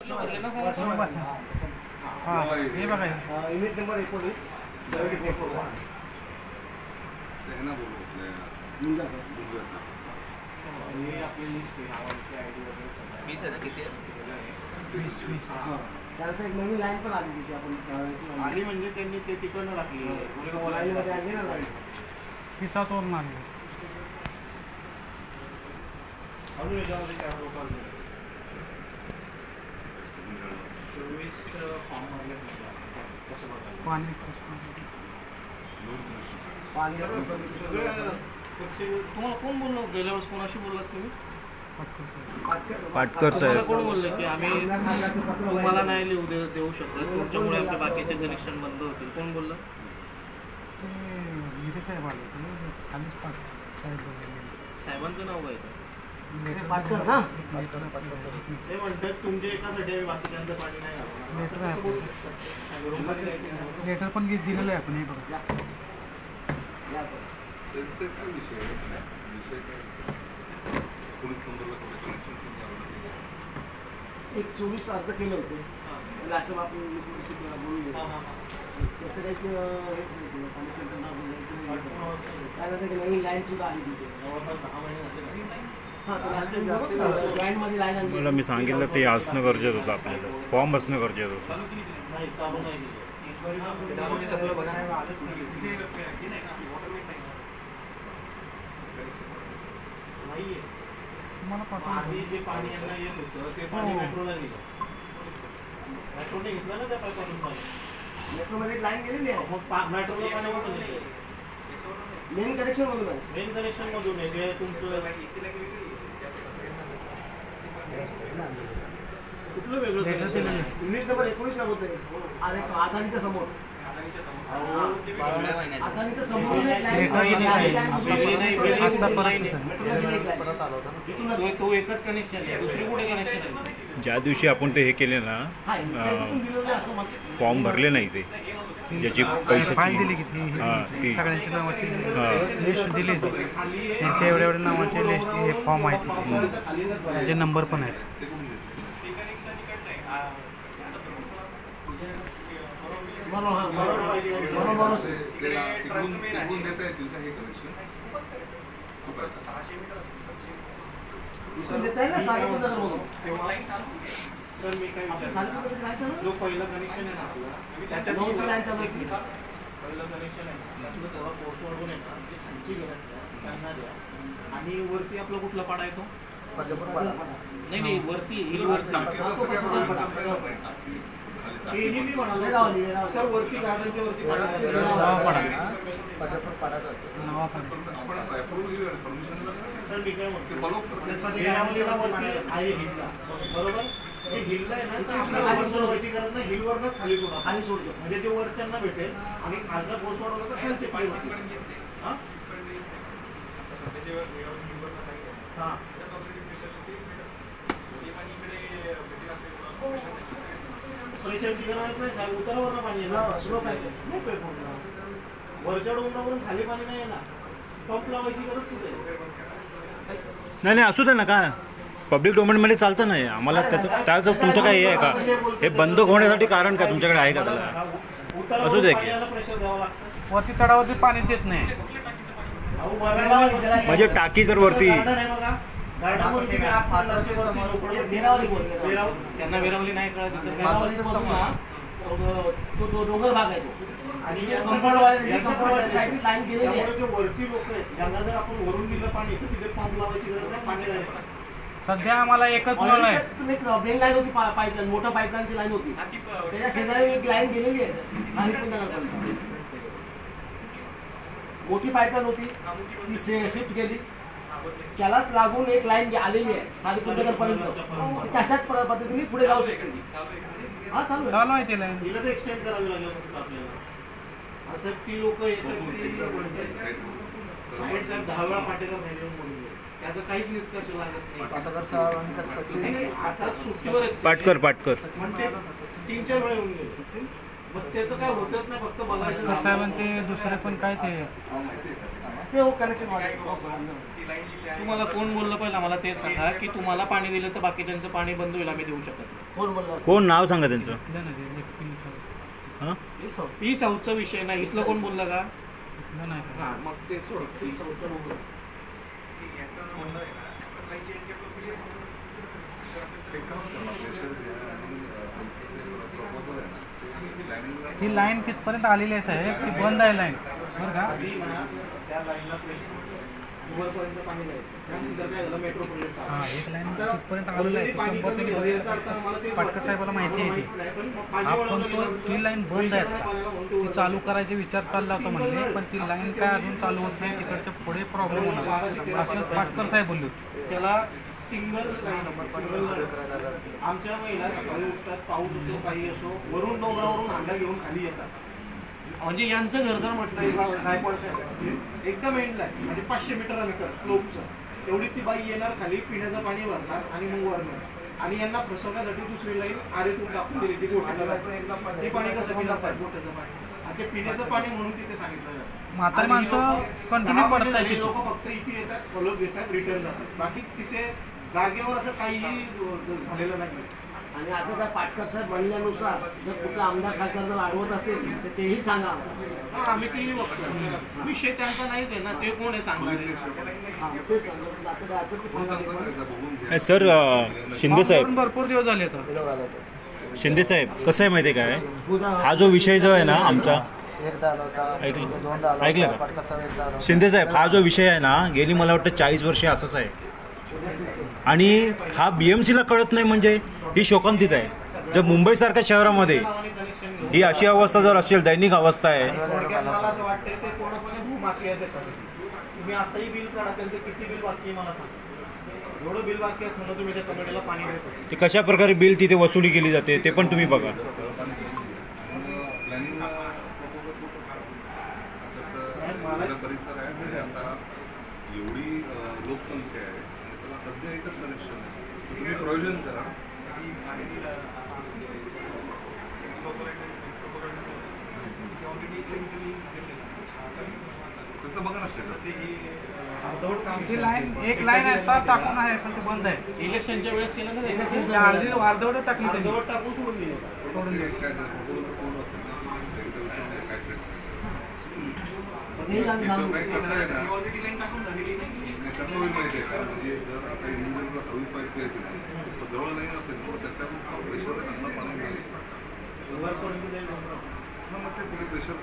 हां हे बघा युनिट नंबर 19 7441 त्यांना बोलू हे आपली लिस्ट आहे नावाची आयडी वगैरे सगळं 20 आहे ना किती आहे 20 हां त्यानंतर एक नवीन लाईन पण आली तिथे आपण आली म्हणजे त्यांनी ते तिकडनं टाकली लाईनमध्ये आली ना लाईन ही 7 वर मारली अजून याच्यामध्ये काय लोकल 24 फॉर्म भरले कसं बघायला पाणी तुम्हाला कोण बोललो गेल्या वेळेस कोणाशी बोललात तुम्ही पाटकर साहेब कोण बोलले की आम्ही तुम्हाला नाही लिहू देऊ शकत तुमच्यामुळे आपले बाकीचे कनेक्शन बंद होतील कोण बोललं साहेबांचं नाव काय पाटकर ना ते म्हणतात तुमच्या एकासाठी बाकीच्यांचं पाणी नाही लेटर पण दिलेलं आहे आपण हे बघा काय विषय एक 24 अर्ज केले होते असं आपण बोलून त्याचं काही हेच नाही त्यानंतर नवीन लाईन सुद्धा आली तिथे मला मी सांगितलं ते असणं गरजेचं होतं आपल्याला फॉर्म असणं गरजेचं होतं आधी जे पाणी यांना येत होतं ते पाणी मेट्रोला निघालं मेट्रोने घेतलं ना त्या पाईपातून मेट्रोमध्ये लाईन गेलेली आहे मग मेट्रोला पाणी कुठून मेन कनेक्शन मधून आहे मेन कनेक्शन मधून आहे ते तुमचं कुठलं वेगळं युनिट नंबर 19 ला बोलतोय अरे आधारीच्या समोर तो एकच कनेक्शन आहे दुसरी कुठे कनेक्शन आहे ज्या दिवशी आपण ते हे केले ना फॉर्म भरले नाही ते ज्याची पैशाची दिली किती सगळ्यांच्या नावाची लिस्ट दिली त्यांच्या एवढ्या एवढ्या नावाचे लिस्ट हे फॉर्म आहेत त्यांचे नंबर पण आहेत जो पहिलं कनेक्शन आहे ना आपलं त्याच्या पहिलं कनेक्शन आहे ना थोडा पोर्टवरून आहे ना खालची त्यांना द्या आणि वरती आपला कुठला पाडा येतो नाही नाही वरती हेही मी म्हणालो सर वरती गार्डनच्या वरती सर मी काय म्हणतो वरती आहे हिलला बरोबर ते हिलला आहे ना तर आपल्याला वर सोडवायची गरज नाही हिलवरच खाली सोडा खाली सोडतो म्हणजे ते वरच्यांना भेटेल आणि खालचा पोर सोडवला तर खालचे पाणी प्रेशरची गरज नाही साहेब उतारावर पाणी येणार स्लो पाहिजे वरच्या डोंगरावरून खाली पाणी नाही येणार पंप लावायची गरज सुद्धा नाही असू दे ना काय पब्लिक डोमेनमध्ये चालतं नाही आम्हाला त्याचं तुमचं काही हे आहे का हे बंद होण्यासाठी कारण का तुमच्याकडे आहे का त्याला असू दे की वरती चढावरती पाणीच येत नाही म्हणजे टाकी जर वरती त्यांना वेरावली नाही कळत तो डोंगर भाग आहे तो आणि कंपाऊंड लाईन गेलेली आहे वरची लोक आहेत त्यांना जर आपण वरून दिलं पाणी तर तिथे पंप लावायची गरज नाही पाणी नाही सध्या आम्हाला एकच नळ आहे तुम्ही मेन लाईन होती पाईपलाईन मोठा पाईपलाईनची लाईन होती त्याच्या शेजारी एक लाईन गेलेली आहे मोठी पाईपलाईन होती ती शिफ्ट केली त्यालाच लागून एक लाईन आलेली आहे सारीपुंडकर पर्यंत तशाच पद्धतीने पुढे जाऊ शकते हा चालू आहे ते लाईन हिलाच एक्सटेंड करावी लागेल आपल्याला असं ती लोक येतात 10 वेळा पाटेकर सांगितलं त्याचा काहीच निष्कर्ष लागत नाही आता सुट्टीवर पाटकर म्हणजे 3-4 वेळा येऊन गेले मग त्याचं काय होतच नाही फक्त बघायचं साहेब ते दुसरे पण काय ते हो कनेक्शन तुम्हाला कोण बोललं पहिलं मला ते सांगा की तुम्हाला पाणी दिलं तर बाकीच्यांचं पाणी बंद होईल आम्ही देऊ शकत नाही कोण बोलला? कोण नाव सांगा त्यांचं. इथलं नाही ते पी साऊथ. हां पी साऊथचा विषय नाही. इथलं कोण बोलला का? इथलं नाही हा मग ते सोड. पी साऊथचं बोलू. ती लाईन तिथपर्यंत आलेली आहे साहेब, ती बंद आहे लाईन बरं का. त्या लाईनला वरपर्यंत पाणी नाही. मेट्रो प्रोजेक्ट हां एक लाईन तिथपर्यंत आलेलं आहे. चंपाचं पाटकर साहेबाला माहिती आहे ती. आपण तो ती लाईन बंद आहे आता, ती चालू करायचे विचार चालला होता म्हणले, पण ती लाईन काय अजून चालू होत नाही. तिकडच्या पुढे प्रॉब्लेम होणार असं पाटकर साहेब बोलले होते. त्याला सिंगल आमच्या महिला सकाळी उठतात, पाऊस असो काही असो, वरून डोंगरावरून हांडा घेऊन खाली येतात. म्हणजे यांचं घर जर म्हटलं गायकवाड साहेब एकदम एंडला आहे, म्हणजे 500 मीटर स्लोपचं, एवढी ती बाई येणार खाली, पिण्याचं पाणी भरणार आणि मग वरणार. आणि यांना फसवण्यासाठी दुसरी लाईन आरेतून टाकून दिली ती गोठ्याला. ते पाणी कसं पिणार पाहिजे गोठ्याचं पाणी, ते पिण्याचं पाणी म्हणून तिथे सांगितलं जातं. म्हातारी माणसं कंटिन्यू पडतात. लोक फक्त इथे येतात, फॉलो घेतात, रिटर्न जातात. बाकी तिथे जागेवर असं काहीही झालेलं नाही. आणि असं काय पाटकर साहेब म्हणल्यानुसार जर कुठला आमदार खासदार जर अडवत असेल तर तेही सांगा. आम्ही टीव्ही बघतो, विषय त्यांचा नाहीच आहे ना, ते कोण आहे सांगणार. तेच सांगा असं काय असेल ते सांगा. सर शिंदे साहेब, भरपूर दिवस झाले तर. शिंदे साहेब कसं आहे माहिती आहे काय, हा जो विषय जो आहे ना आमचा, ऐकलं का शिंदे साहेब, हा जो विषय आहे ना गेली मला वाटतं 40 वर्षे असंच आहे. आणि हा BMCला कळत नाही म्हणजे ही शोकांतिक आहे. जर मुंबईसारख्या शहरामध्ये ही अशी अवस्था जर असेल, दैनिक अवस्था आहे. मला असं वाटतं ते पूर्णपणे भूमाफिया देतात. तुम्ही आताही बिल काढा, त्यांचं किती बिल बाकी आहे मला सांगा. एवढं बिल बाकी आहे तुम्ही त्या कमिटीला पाणी देतो. ते कशा प्रकारे बिल तिथे वसुली केली जाते ते पण तुम्ही बघा. परिसर आहे आणि आता एवढी लोकसंख्या आहे आणि त्याला सध्या एकच कनेक्शन आहे. तुम्ही प्रयोजन करा. तसं बघा ना अर्धवट काम ती लाईन एक लाईन आहे तर टाकून आहे, पण ती बंद आहे. इलेक्शनच्या वेळेस केलं ना, अर्धवट टाकली त्यांनी. अर्धवट टाकून सोडून दिलं. कसं आहे ना, कसं होईल माहिती आहे का, म्हणजे जर आता इंडिव्हिज्युअलला सर्व्हिस पाहिजे तर जवळ नाही नसेल तर त्याच्यावर प्रेशर त्यांना पाणी मिळेल. हां मग ते सगळे प्रेशर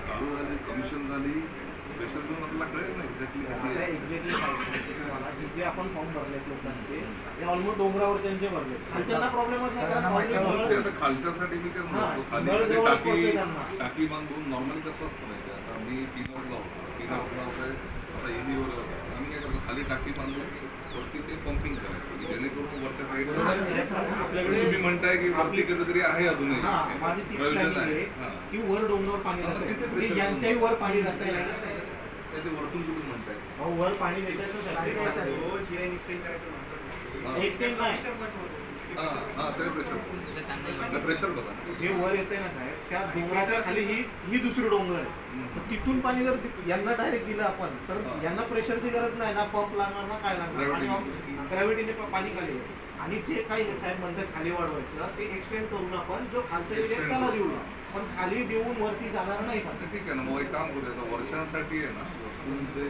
चालू झाली, कमिशन झाली, प्रेशर घेऊन आपल्याला कळेल ना एक्झॅक्टली. जे आपण फॉर्म भरलेत लोकांचे ते ऑलमोस्ट डोंगरावरच्यांचे भरले. खालच्यांना प्रॉब्लेमच नाही, आता खालच्यासाठी मी काय म्हणतो, खाली टाकी बांधून नॉर्मली कसं असतं नाही. आता मी 3 आउटला होते, आता एबीवर आम्ही काय करतो, खाली टाकी बांधून वरती ते पंपिंग करायचं, जेणेकरून वरच्या साईडला तुम्ही म्हणताय की वरती कधीतरी आहे अजूनही प्रयोजन आहे की वर डोंगरावर पाणी जातं, यांच्याही वर पाणी जातं. ते वरतून कुठून म्हणताय वर पाणी देतात. एक्सटेंड नाही, हां ते प्रेशर बघा जे वर येते ना साहेब, त्या डोंगराच्या खाली ही दुसरी डोंगर आहे. तिथून पाणी जर यांना डायरेक्ट दिलं आपण तर यांना प्रेशरची गरज नाही ना, पंप लागणार ना काय लागणार, ग्रॅव्हिटीने पाणी खाली. आणि जे काही साहेब म्हणतात खाली वाढवायचं ते एक्सटेंड करून आपण जो खालचा एरिया त्याला देऊया, पण खाली देऊन वरती जाणार नाही. ठीक आहे ना, मग एक काम करूया, वर्षांसाठी आहे ना ते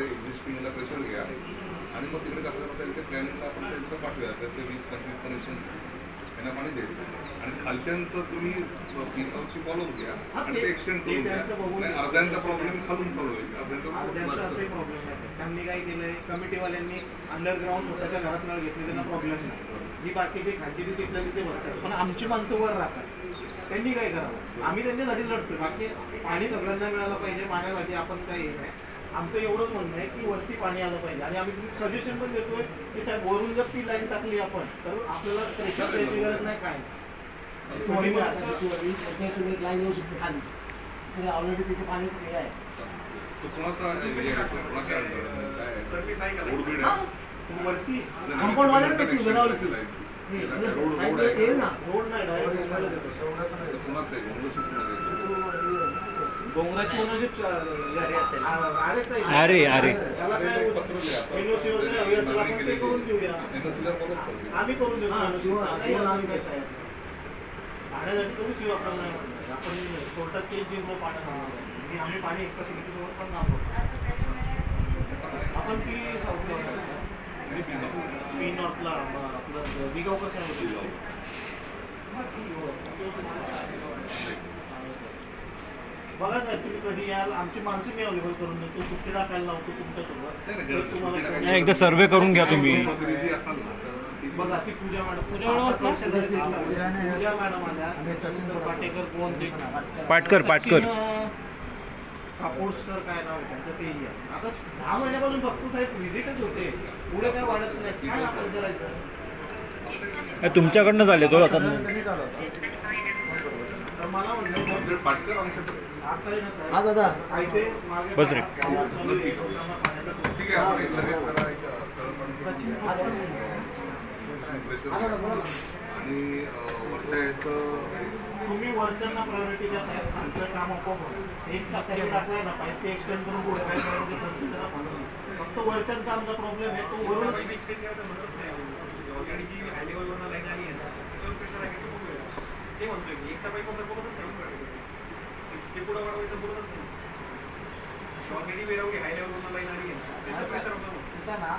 एक्झिस्टिंगला प्रेशर घ्या आणि मग तिकडे कसं करता इथे प्लॅनिंगला आपण त्यांचं पाठवूया, त्याचे 20-25 कनेक्शन त्यांना पाणी द्यायचं आणि खालच्यांचं तुम्ही पिसावची फॉलोअप घ्या आणि ते एक्सटेंड करून द्या. नाही अर्ध्यांचा प्रॉब्लेम खालून सॉल्व्ह होईल, अर्ध्यांचा असे प्रॉब्लेम नाही. त्यांनी काय केलंय, कमिटीवाल्यांनी अंडरग्राऊंड स्वतःच्या घरात नळ घेतले, त्यांना प्रॉब्लेम नाही. जी बाकीची खालची तिथल्या तिथे भरतात, पण आमची माणसं वर राहतात. त्यांनी काय करावं, आम्ही त्यांच्यासाठी लढतो. बाकी पाणी सगळ्यांना मिळालं पाहिजे, पाण्यासाठी आपण काही नाही. आमचं एवढंच म्हणणं आहे की वरती पाणी आलं पाहिजे. आणि आम्ही सजेशन पण देतोय की साहेब वरून जर ती लाईन टाकली आपण तर आपल्याला प्रेशर द्यायची गरज नाही. काय लाईन येऊ शकते खाली, ऑलरेडी तिथे पाणी हे आहे. वरती कंपाऊंड वाल्याची रोड नाही, डायरेक्ट डोंगराची ओनरशिप अरे अरे त्याला काय NOC वगैरे हवी असेल आपण ते करून घेऊया. आम्ही करून देऊ. भाड्यासाठी करू शिव आपल्याला नाही म्हणत. आपण कोर्टात केस जिंकलो पाण्यात आम्ही पाणी एकटा सिटीवर पण काम करतो. आपण ती पी नॉर्थला आपलं बिगाव कसं आहे बघा साहेब तुम्ही कधी याल आमची माणसं मी अवेलेबल करून देतो सुट्टी टाकायला लावतो तुमच्यासोबत एकदा सर्वे करून घ्या तुम्ही. बघा ती पूजा मॅडम पूजा मॅडम आल्या पाटेकर कोण ते पाटकर कापोर्सकर काय नाव आहे त्यांचं ते आता 10 महिन्यापासून फक्त साहेब व्हिजिटच होते पुढे काय वाढत नाही काय आपण करायचं तुमच्याकडनं झाले तो आता मला म्हणलं हा दादा बस रे. आणि वरच्या याचं तुम्ही वरच्यांना प्रायोरिटी द्या साहेब खालचं काम आपोआप एक सकाळी टाकलाय ना पाईप ते एक्सटेंड करून पुढे काय करायचं फक्त वरच्यांचा आमचा प्रॉब्लेम आहे तो वरून एक्सटेंड करायचा म्हणतच नाही ऑलरेडी जी हाय लेवलवरनं लाईन आली आहे ना त्याच्यावर प्रेशर आहे ते बघूया ते म्हणतोय की एकचा पाईप बघतच नाही ते पुढं वाढवायचं बोलतच नाही ऑलरेडी वेळेवरी हाय लेवलवरनं लाईन आली आहे त्याचं प्रेशर होतं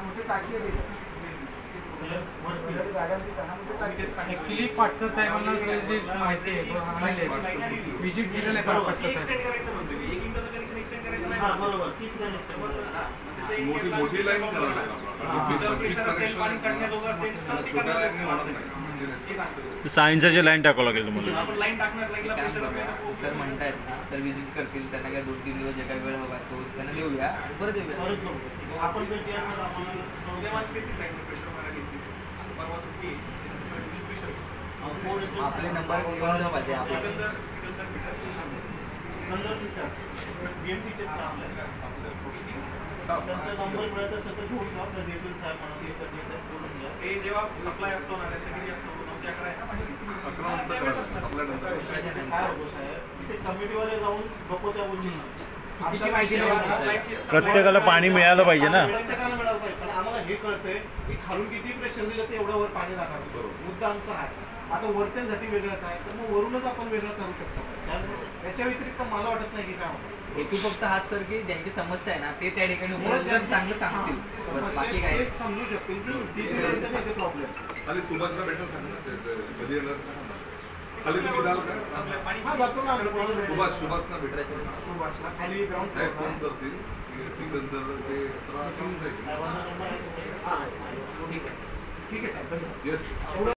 मोठी टाकी आहे ऍक्च्युली पाटकर साहेबांना माहिती आहे व्हिजिट दिलेलं आहे पाटकर साहेब मोठी लाईन सायन्सची लाईन टाकावं लागेल तुम्हाला. सर म्हणतायत सर व्हिजिट करतील त्यांना काय 2-3 दिवस जे काही वेळ हवा तो त्यांना देऊया परत येऊया आपण आपले नंबर घेऊन पाहिजे आपण त्यांचा नंबर मिळत असेल तर घेऊन घ्या कधी येतील साहेब मला ते जेव्हा सप्लाय असतो ना त्यांच्या किती असतो 9-11 काय होतो साहेब ते कमिटीवाले जाऊन नको त्या उंचीला चुकीची माहिती नाही प्रत्येकाला पाणी मिळालं पाहिजे ना. प्रत्येकाला मिळालं पाहिजे पण आम्हाला हे कळतंय की खालून किती प्रेशर दिलं ते एवढं वर पाणी जाणार मुद्दा आमचा आहे. आता वरच्यांसाठी वेगळं काय तर मग वरूनच आपण वेगळं करू शकतो. त्याच्या व्यतिरिक्त मला वाटत नाही की काय होतं हेतू फक्त हाच सर की ज्यांची समस्या आहे ना ते त्या ठिकाणी उपलब्ध चांगलं सांगतील बस बाकी काय समजू शकतील की प्रॉब्लेम खाली सुभाषला भेटेल कधी येणार खाली तुम्ही जाल का सुभाषला भेटायचं खाली ग्राउंड फोन करतील ठीक आहे साहेब.